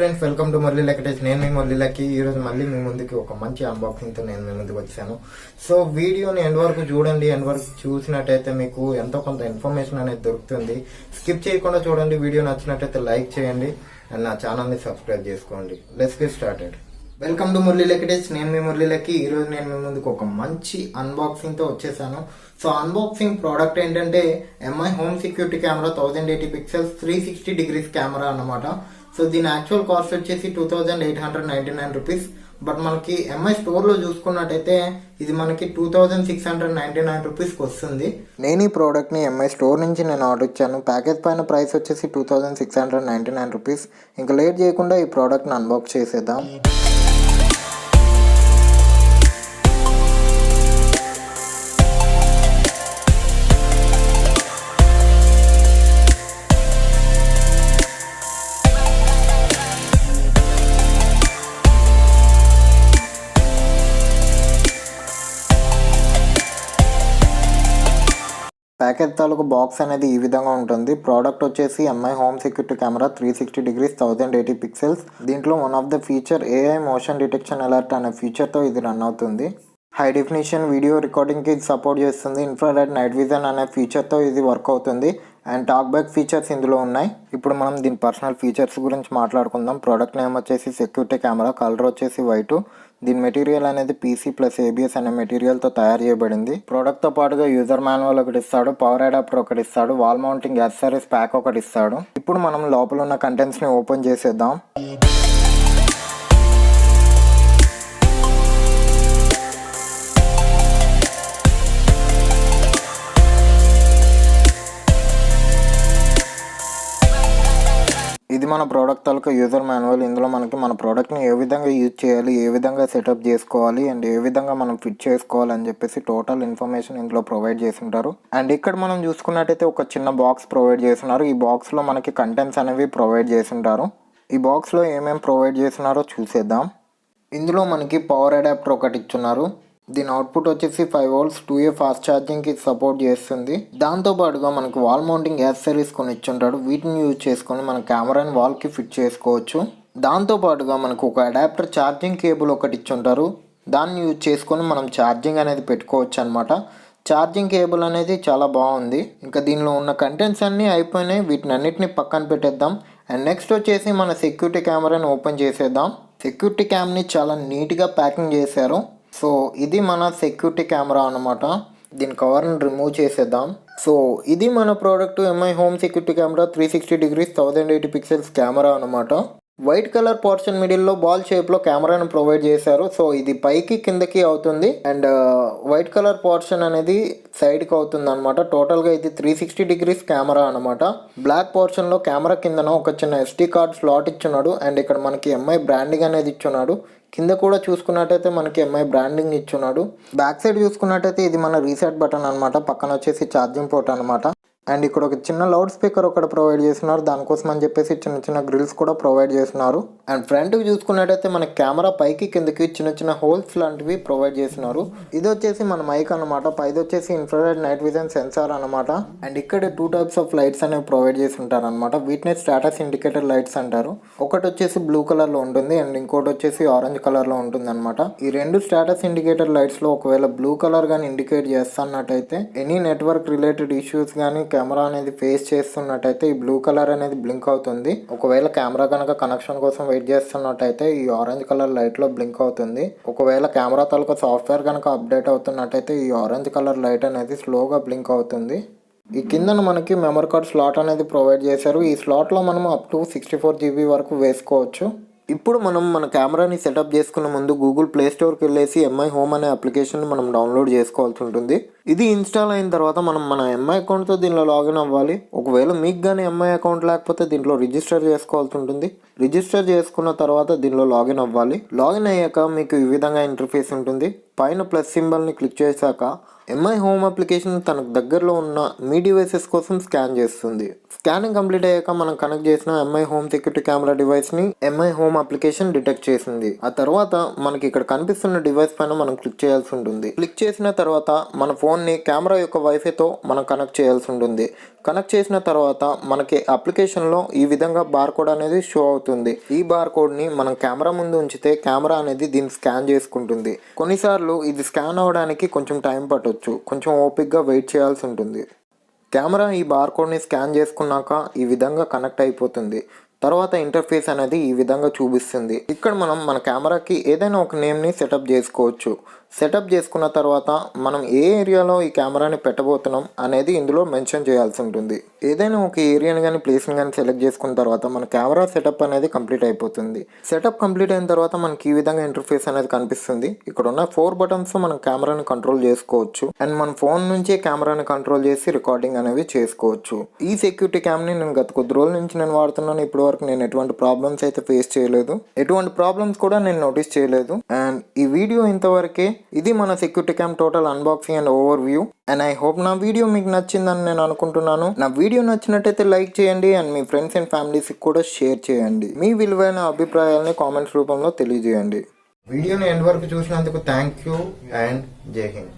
Friends, welcome to Murali lucky. నేను మీ Murali lucky. ఈ రోజు మళ్ళీ మీ ముందుకి ఒక మంచి అన్బాక్సింగ్ తో నేను మీ ముందుకు వచ్చాను. సో వీడియోని ఎండ్ వరకు చూడండి. ఎండ్ వరకు చూసినట్టయితే మీకు ఎంతో కొంత ఇన్ఫర్మేషన్ అనేది దొరుకుతుంది. స్కిప్ చేయకుండా చూడండి. వీడియో నచ్చినట్టయితే లైక్ చేయండి అండ్ నా ఛానల్ ని సబ్స్క్రైబ్ చేసుకోండి. Let's get started. Welcome to Murali lucky. నేను మీ మురళీ లక్కీ. ఈ రోజు నేను మీ ముందుకు ఒక మంచి అన్బాక్సింగ్ తో వచ్చేసాను. సో అన్బాక్సింగ్ ప్రోడక్ట్ ఏంటంటే MI home security camera 1080 pixels 360 degrees camera అన్నమాట. సో దీని యాక్చువల్ కాస్ట్ వచ్చేసి 2899 రూపీస్. బట్ మనకి ఎంఐ స్టోర్ లో చూసుకున్నట్టయితే ఇది మనకి 2699 రూపీస్ కి వస్తుంది. నేను ఈ ప్రోడక్ట్ ని ఎంఐ స్టోర్ నుంచి నేను ఆర్డర్ ఇచ్చాను. ప్యాకేజ్ పైన ప్రైస్ వచ్చేసి 2699 రూపీస్. ఇంకా లేట్ చేయకుండా ఈ ప్రోడక్ట్ ని అన్బాక్స్ చేసేద్దాం. ప్యాకేజ్ తాలూకు బాక్స్ అనేది ఈ విధంగా ఉంటుంది. ప్రోడక్ట్ వచ్చేసి MI home security camera 360 degrees 1080 pixels. దీంట్లో one of the feature AI motion detection alert అనే ఫీచర్తో ఇది రన్ అవుతుంది. హై డెఫినిషన్ వీడియో రికార్డింగ్కి ఇది సపోర్ట్ చేస్తుంది. ఇన్ఫ్రారెడ్ NightVision అనే ఫీచర్తో ఇది వర్క్ అవుతుంది. అండ్ టాక్ బ్యాక్ ఫీచర్స్ ఇందులో ఉన్నాయి. ఇప్పుడు మనం దీని పర్సనల్ ఫీచర్స్ గురించి మాట్లాడుకుందాం. ప్రోడక్ట్ నేమ్ వచ్చేసి సెక్యూరిటీ కెమెరా, కలర్ వచ్చేసి వైట్. దీని మెటీరియల్ అనేది PC ప్లస్ ABS అనే మెటీరియల్తో తయారు చేయబడింది. ప్రోడక్ట్తో పాటుగా యూజర్ మాన్యువల్ ఒకటి ఇస్తాడు, పవర్ అడాప్టర్ ఒకటి ఇస్తాడు, వాల్ మౌంటింగ్ యాక్సెసరీస్ ప్యాక్ ఒకటి ఇస్తాడు. ఇప్పుడు మనం లోపల ఉన్న కంటెంట్స్ని ఓపెన్ చేసేద్దాం. ఇది మన ప్రోడక్ట్ తాలూకా యూజర్ మాన్యువల్. ఇందులో మనకి మన ప్రోడక్ట్ని ఏ విధంగా యూజ్ చేయాలి, ఏ విధంగా సెటప్ చేసుకోవాలి అండ్ ఏ విధంగా మనం ఫిట్ చేసుకోవాలి అని చెప్పేసి టోటల్ ఇన్ఫర్మేషన్ ఇందులో ప్రొవైడ్ చేస్తుంటారు. అండ్ ఇక్కడ మనం చూసుకున్నట్టయితే ఒక చిన్న బాక్స్ ప్రొవైడ్ చేస్తున్నారు. ఈ బాక్స్లో మనకి కంటెంట్స్ అనేవి ప్రొవైడ్ చేస్తుంటారు. ఈ బాక్స్లో ఏమేమి ప్రొవైడ్ చేస్తున్నారో చూసేద్దాం. ఇందులో మనకి పవర్ అడాప్టర్ ఒకటి ఇచ్చున్నారు. దీని అవుట్పుట్ వచ్చేసి 5 volts 2A ఫాస్ట్ ఛార్జింగ్కి సపోర్ట్ చేస్తుంది. దాంతోపాటుగా మనకు వాల్ మౌంటింగ్ యాక్సెసరీస్ కొని ఇచ్చుంటాడు. వీటిని యూజ్ చేసుకొని మన కెమెరాని వాల్కి ఫిట్ చేసుకోవచ్చు. దాంతోపాటుగా మనకు ఒక అడాప్టర్ ఛార్జింగ్ కేబుల్ ఒకటి ఇచ్చుంటారు. దాన్ని యూజ్ చేసుకొని మనం ఛార్జింగ్ అనేది పెట్టుకోవచ్చు అనమాట. ఛార్జింగ్ కేబుల్ అనేది చాలా బాగుంది. ఇంకా దీనిలో ఉన్న కంటెంట్స్ అన్నీ అయిపోయినాయి. వీటిని అన్నిటిని పక్కన పెట్టేద్దాం. అండ్ నెక్స్ట్ వచ్చేసి మన సెక్యూరిటీ కెమెరాని ఓపెన్ చేసేద్దాం. సెక్యూరిటీ క్యామ్ని చాలా నీట్గా ప్యాకింగ్ చేశారు. సో ఇది మన సెక్యూరిటీ కెమెరా అనమాట. దీని కవర్ని రిమూవ్ చేసేద్దాం. సో ఇది మన product MI home security camera 360 degrees 1080 pixels camera అనమాట. వైట్ కలర్ పోర్షన్ మిడిల్లో బాల్ షేప్లో కెమెరాను ప్రొవైడ్ చేశారు. సో ఇది పైకి కిందకి అవుతుంది అండ్ వైట్ కలర్ పోర్షన్ అనేది సైడ్కి అవుతుంది అనమాట. టోటల్గా ఇది 360 డిగ్రీస్ కెమెరా అనమాట. బ్లాక్ పోర్షన్లో కెమెరా కిందన ఒక చిన్న SD కార్డ్ స్లాట్ ఇచ్చున్నాడు. అండ్ ఇక్కడ మనకి ఎంఐ బ్రాండింగ్ అనేది ఇచ్చున్నాడు. కింద కూడా చూసుకున్నట్టయితే మనకి ఎంఐ బ్రాండింగ్ ఇచ్చున్నాడు. బ్యాక్ సైడ్ చూసుకున్నట్టయితే ఇది మన రీసెట్ బటన్ అనమాట. పక్కన వచ్చేసి ఛార్జింగ్ పోర్ట్ అనమాట. అండ్ ఇక్కడ ఒక చిన్న లౌడ్ స్పీకర్ ఒకటి ప్రొవైడ్ చేస్తున్నారు. దానికోసం అని చెప్పేసి చిన్న చిన్న గ్రిల్స్ కూడా ప్రొవైడ్ చేస్తున్నారు. అండ్ ఫ్రంట్కి చూసుకున్నట్టయితే మన కెమెరా పైకి కిందకి చిన్న చిన్న హోల్స్ లాంటివి ప్రొవైడ్ చేస్తున్నారు. ఇది వచ్చేసి మన మైక్ అనమాట. పైది వచ్చేసి ఇన్ఫ్రారెడ్ NightVision సెన్సార్ అనమాట. అండ్ ఇక్కడ 2 types ఆఫ్ లైట్స్ అనేవి ప్రొవైడ్ చేసి ఉంటారు అనమాట. వీటిని స్టాటస్ ఇండికేటర్ లైట్స్ అంటారు. ఒకటి వచ్చేసి బ్లూ కలర్లో ఉంటుంది అండ్ ఇంకోటి వచ్చేసి ఆరెంజ్ కలర్లో ఉంటుంది అనమాట. ఈ రెండు స్టాటస్ ఇండికేటర్ లైట్స్లో ఒకవేళ బ్లూ కలర్ కానీ ఇండికేట్ చేస్తున్నట్టయితే ఎనీ నెట్వర్క్ రిలేటెడ్ ఇష్యూస్ కానీ కెమెరా అనేది ఫేస్ చేస్తున్నట్టయితే ఈ బ్లూ కలర్ అనేది బ్లింక్ అవుతుంది. ఒకవేళ కెమెరా కనుక కనెక్షన్ కోసం వెయిట్ చేస్తున్నట్టయితే ఈ ఆరెంజ్ కలర్ లైట్ లో బ్లింక్ అవుతుంది. ఒకవేళ కెమెరా తాలూకా సాఫ్ట్వేర్ కనుక అప్డేట్ అవుతున్నట్టయితే ఈ ఆరెంజ్ కలర్ లైట్ అనేది స్లోగా బ్లింక్ అవుతుంది. ఈ కిందన మనకి మెమరీ కార్డ్ స్లాట్ అనేది ప్రొవైడ్ చేశారు. ఈ స్లాట్ లో మనం అప్ టు 64 GB వరకు వేసుకోవచ్చు. ఇప్పుడు మనం మన కెమెరాని సెటప్ చేసుకున్న ముందు గూగుల్ ప్లే స్టోర్కి వెళ్ళేసి ఎంఐ హోమ్ అనే అప్లికేషన్ మనం డౌన్లోడ్ చేసుకోవాల్సి ఉంటుంది. ఇది ఇన్స్టాల్ అయిన తర్వాత మనం మన ఎంఐ అకౌంట్తో దీనిలో లాగిన్ అవ్వాలి. ఒకవేళ మీకు కానీ ఎంఐ అకౌంట్ లేకపోతే దీంట్లో రిజిస్టర్ చేసుకోవాల్సి ఉంటుంది. రిజిస్టర్ చేసుకున్న తర్వాత దీనిలో లాగిన్ అవ్వాలి. లాగిన్ అయ్యాక మీకు ఈ విధంగా ఇంటర్ఫేస్ ఉంటుంది. పైన ప్లస్ సింబల్ని క్లిక్ చేశాక ఎంఐ హోమ్ అప్లికేషన్ తనకు దగ్గరలో ఉన్న మీ డివైసెస్ కోసం స్కాన్ చేస్తుంది. స్కానింగ్ కంప్లీట్ అయ్యాక మనం కనెక్ట్ చేసిన ఎంఐ హోమ్ సెక్యూరిటీ కెమెరా డివైస్ని ఎంఐ హోమ్ అప్లికేషన్ డిటెక్ట్ చేసింది. ఆ తర్వాత మనకి ఇక్కడ కనిపిస్తున్న డివైస్ పైన మనం క్లిక్ చేయాల్సి ఉంటుంది. క్లిక్ చేసిన తర్వాత మన ఫోన్ ఫోన్ని కెమెరా యొక్క వైఫైతో మనం కనెక్ట్ చేయాల్సి ఉంటుంది. కనెక్ట్ చేసిన తర్వాత మనకి అప్లికేషన్లో ఈ విధంగా బార్కోడ్ అనేది షో అవుతుంది. ఈ బార్కోడ్ని మనం కెమెరా ముందు ఉంచితే కెమెరా అనేది దీన్ని స్కాన్ చేసుకుంటుంది. కొన్నిసార్లు ఇది స్కాన్ అవ్వడానికి కొంచెం టైం పట్టొచ్చు, కొంచెం ఓపిక్గా వెయిట్ చేయాల్సి ఉంటుంది. కెమెరా ఈ బార్కోడ్ని స్కాన్ చేసుకున్నాక ఈ విధంగా కనెక్ట్ అయిపోతుంది. తర్వాత ఇంటర్ఫేస్ అనేది ఈ విధంగా చూపిస్తుంది. ఇక్కడ మనం మన కెమెరాకి ఏదైనా ఒక నేమ్ని సెటప్ చేసుకోవచ్చు. సెటప్ చేసుకున్న తర్వాత మనం ఏ ఏరియాలో ఈ కెమెరాని పెట్టబోతున్నాం అనేది ఇందులో మెన్షన్ చేయాల్సి ఉంటుంది. ఏదైనా ఒక ఏరియాని కానీ ప్లేస్ని కానీ సెలెక్ట్ చేసుకున్న తర్వాత మన కెమెరా సెటప్ అనేది కంప్లీట్ అయిపోతుంది. సెటప్ కంప్లీట్ అయిన తర్వాత మనకి ఈ విధంగా ఇంటర్ఫేస్ అనేది కనిపిస్తుంది. ఇక్కడ ఉన్న 4 బటన్స్ మనం కెమెరాని కంట్రోల్ చేసుకోవచ్చు అండ్ మన ఫోన్ నుంచే కెమెరాని కంట్రోల్ చేసి రికార్డింగ్ అనేవి చేసుకోవచ్చు. ఈ సెక్యూరిటీ క్యామ్ని నేను గత కొద్ది రోజుల నుంచి నేను వాడుతున్నాను. ఇప్పటి వరకు నేను ఎటువంటి ప్రాబ్లమ్స్ అయితే ఫేస్ చేయలేదు, ఎటువంటి ప్రాబ్లమ్స్ కూడా నేను నోటీస్ చేయలేదు. అండ్ ఈ వీడియో ఇంతవరకే. ఇది మన security cam total unboxing and over view. And I hope నా వీడియో మీకు నచ్చిందని నేను అనుకుంటున్నాను. నా వీడియో నచ్చినట్టయితే లైక్ చేయండి అండ్ మీ ఫ్రెండ్స్ అండ్ ఫ్యామిలీస్కి కూడా షేర్ చేయండి. మీ విలువైన అభిప్రాయాలని కామెంట్స్ రూపంలో తెలియజేయండి. వీడియోని ఎండ్ వరకు చూసినందుకు థ్యాంక్ యూ అండ్ జై హింద్.